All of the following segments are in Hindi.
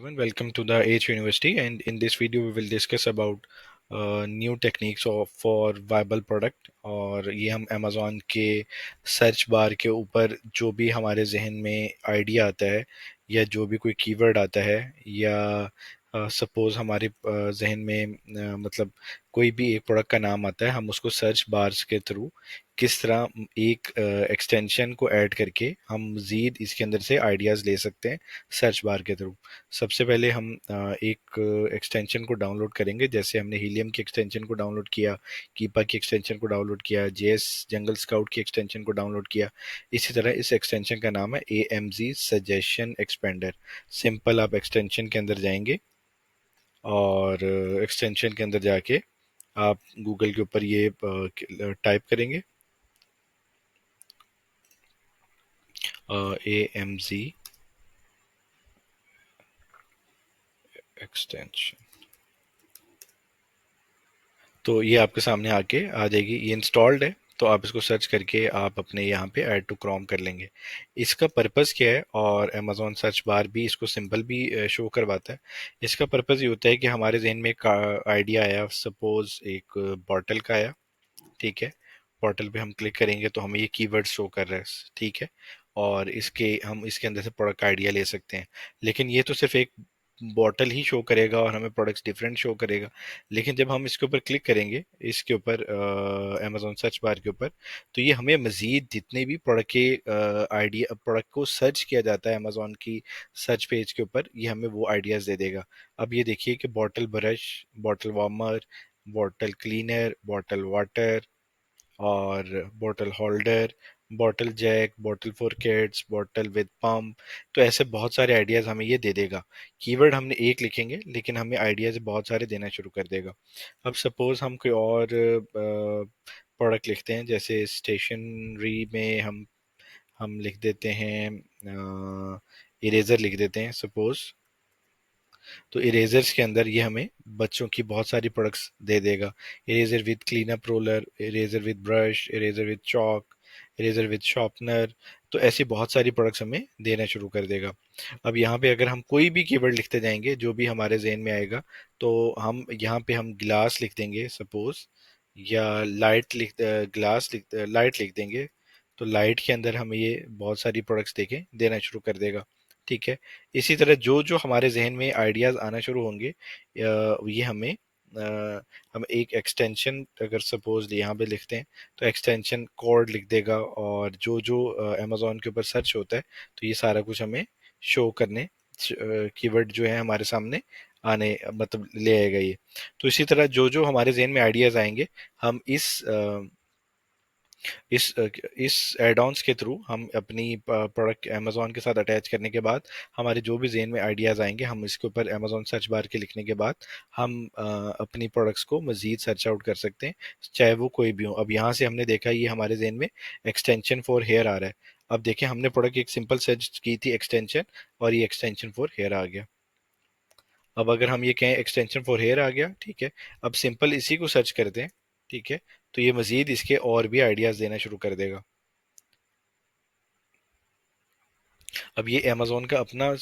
everyone, welcome to the H University, and in this video we will discuss about new techniques for viable product। और ये हम Amazon के सर्च बार के ऊपर जो भी हमारे जहन में आइडिया आता है या जो भी कोई कीवर्ड आता है या सपोज हमारे जहन में मतलब कोई भी एक प्रोडक्ट का नाम आता है, हम उसको सर्च बार्स के थ्रू किस तरह एक एक्सटेंशन को ऐड करके हम मज़ीद इसके अंदर से आइडियाज़ ले सकते हैं सर्च बार के थ्रू। सबसे पहले हम एक एक्सटेंशन को डाउनलोड करेंगे, जैसे हमने हीलियम की एक्सटेंशन को डाउनलोड किया, कीपा की एक्सटेंशन को डाउनलोड किया, जेएस जंगल स्काउट की एक्सटेंशन को डाउनलोड किया। इसी तरह इस एक्सटेंशन का नाम है AMZ सजेशन एक्सपेंडर। सिंपल आप एक्सटेंशन के अंदर जाएंगे और एक्सटेंशन के अंदर जाके आप गूगल के ऊपर ये टाइप करेंगे AMZ एक्सटेंशन। तो ये आपके सामने आके आ जाएगी, ये इंस्टॉल्ड है, तो आप इसको सर्च करके आप अपने यहाँ पे ऐड टू क्रोम कर लेंगे। इसका पर्पस क्या है, और अमेजोन सर्च बार भी इसको सिंपल भी शो करवाता है। इसका पर्पस ये होता है कि हमारे जहन में एक आइडिया आया, सपोज एक बॉटल का आया, ठीक है। पोर्टल पे हम क्लिक करेंगे तो हमें ये कीवर्ड शो कर रहा है, ठीक है। और इसके हम इसके अंदर से प्रोडक्ट आइडिया ले सकते हैं, लेकिन ये तो सिर्फ एक बॉटल ही शो करेगा और हमें प्रोडक्ट्स डिफरेंट शो करेगा। लेकिन जब हम इसके ऊपर क्लिक करेंगे, इसके ऊपर अमेजोन सर्च बार के ऊपर, तो ये हमें मजीद जितने भी प्रोडक्ट के आइडिया प्रोडक्ट को सर्च किया जाता है अमेजोन की सर्च पेज के ऊपर, ये हमें वो आइडियाज़ दे देगा। अब ये देखिए कि bottle brush, bottle warmer, bottle cleaner, bottle water, और bottle holder, bottle jack, bottle for kids, bottle with pump. तो ऐसे बहुत सारे आइडियाज हमें ये दे देगा। कीवर्ड हमने एक लिखेंगे लेकिन हमें आइडियाज बहुत सारे देना शुरू कर देगा। अब सपोज हम कोई और प्रोडक्ट लिखते हैं, जैसे स्टेशनरी में हम लिख देते हैं इरेजर लिख देते हैं सपोज। तो इरेजर्स के अंदर ये हमें बच्चों की बहुत सारी प्रोडक्ट्स दे देगा। Eraser with clean up roller, eraser with brush, eraser with chalk, eraser with sharpener. तो ऐसी बहुत सारी प्रोडक्ट्स हमें देना शुरू कर देगा। अब यहाँ पे अगर हम कोई भी कीवर्ड लिखते जाएंगे जो भी हमारे जहन में आएगा, तो हम यहाँ पे हम गिलास लिख देंगे सपोज, या लाइट ग्लास लाइट लिख देंगे। तो लाइट के अंदर हमें ये बहुत सारी प्रोडक्ट्स देना शुरू कर देगा, ठीक है। इसी तरह जो जो हमारे जहन में आइडियाज आना शुरू होंगे, ये हम एक एक्सटेंशन अगर सपोज यहाँ पे लिखते हैं तो एक्सटेंशन कोड लिख देगा, और जो जो अमेजोन के ऊपर सर्च होता है तो ये सारा कुछ हमें शो करने, कीवर्ड जो है हमारे सामने आने मतलब ले आएगा ये। तो इसी तरह जो जो हमारे जहन में आइडियाज आएंगे, हम इस एड ऑन्स के थ्रू हम अपनी प्रोडक्ट अमेजोन के साथ अटैच करने के बाद हमारे जो भी जेन में आइडियाज़ आएंगे, हम इसके ऊपर अमेजोन सर्च बार के लिखने के बाद हम अपनी प्रोडक्ट्स को मजीद सर्च आउट कर सकते हैं, चाहे वो कोई भी हो। अब यहाँ से हमने देखा ये हमारे जेन में एक्सटेंशन फॉर हेयर आ रहा है। अब देखें, हमने प्रोडक्ट एक सिंपल सर्च की थी एक्सटेंशन, और ये एक्सटेंशन फॉर हेयर आ गया। अब अगर हम ये कहें एक्सटेंशन फॉर हेयर आ गया, ठीक है। अब सिंपल इसी को सर्च करते हैं, ठीक है। तो ये मजीद इसके और भी आइडियाज देना शुरू कर देगा। अब ये अमेजोन का अपना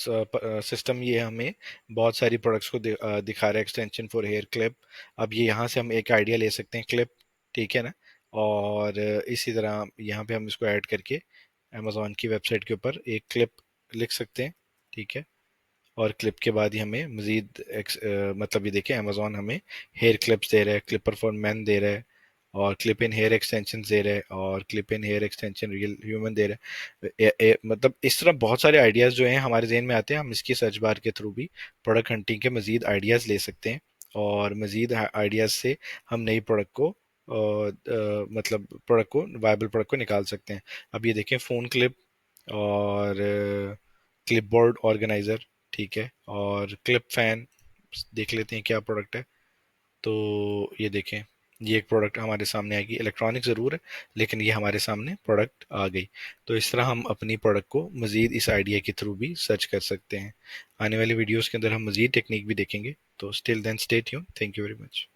सिस्टम, ये हमें बहुत सारी प्रोडक्ट्स को दिखा रहा है। Extension for hair clip. अब ये यहाँ से हम एक आइडिया ले सकते हैं क्लिप, ठीक है ना। और इसी तरह यहाँ पे हम इसको ऐड करके अमेजोन की वेबसाइट के ऊपर एक क्लिप लिख सकते हैं, ठीक है। और क्लिप के बाद ही हमें मजीद मतलब ये देखिए अमेजोन हमें हेयर क्लिप्स दे रहा है, क्लिपर फॉर मैन दे रहा है, और क्लिप इन हेयर एक्सटेंशन दे रहा है, और क्लिप इन हेयर एक्सटेंशन रियल ह्यूमन दे रहा है। मतलब इस तरह बहुत सारे आइडियाज़ जो हैं हमारे जहन में आते हैं, हम इसकी सर्च बार के थ्रू भी प्रोडक्ट हंटिंग के मजीद आइडियाज़ ले सकते हैं, और मजीद आइडियाज़ से हम नई प्रोडक्ट को मतलब प्रोडक्ट को वायबल प्रोडक्ट को निकाल सकते हैं। अब ये देखें फ़ोन क्लिप, और क्लिपबोर्ड ऑर्गेनाइजर, ठीक है, और क्लिप फैन। देख लेते हैं क्या प्रोडक्ट है। तो ये देखें, ये एक प्रोडक्ट हमारे सामने आएगी, इलेक्ट्रॉनिक ज़रूर है लेकिन ये हमारे सामने प्रोडक्ट आ गई। तो इस तरह हम अपनी प्रोडक्ट को मज़ीद इस आइडिया के थ्रू भी सर्च कर सकते हैं। आने वाले वीडियोस के अंदर हम मज़ीद टेक्निक भी देखेंगे। तो still then stay tune, thank you very much.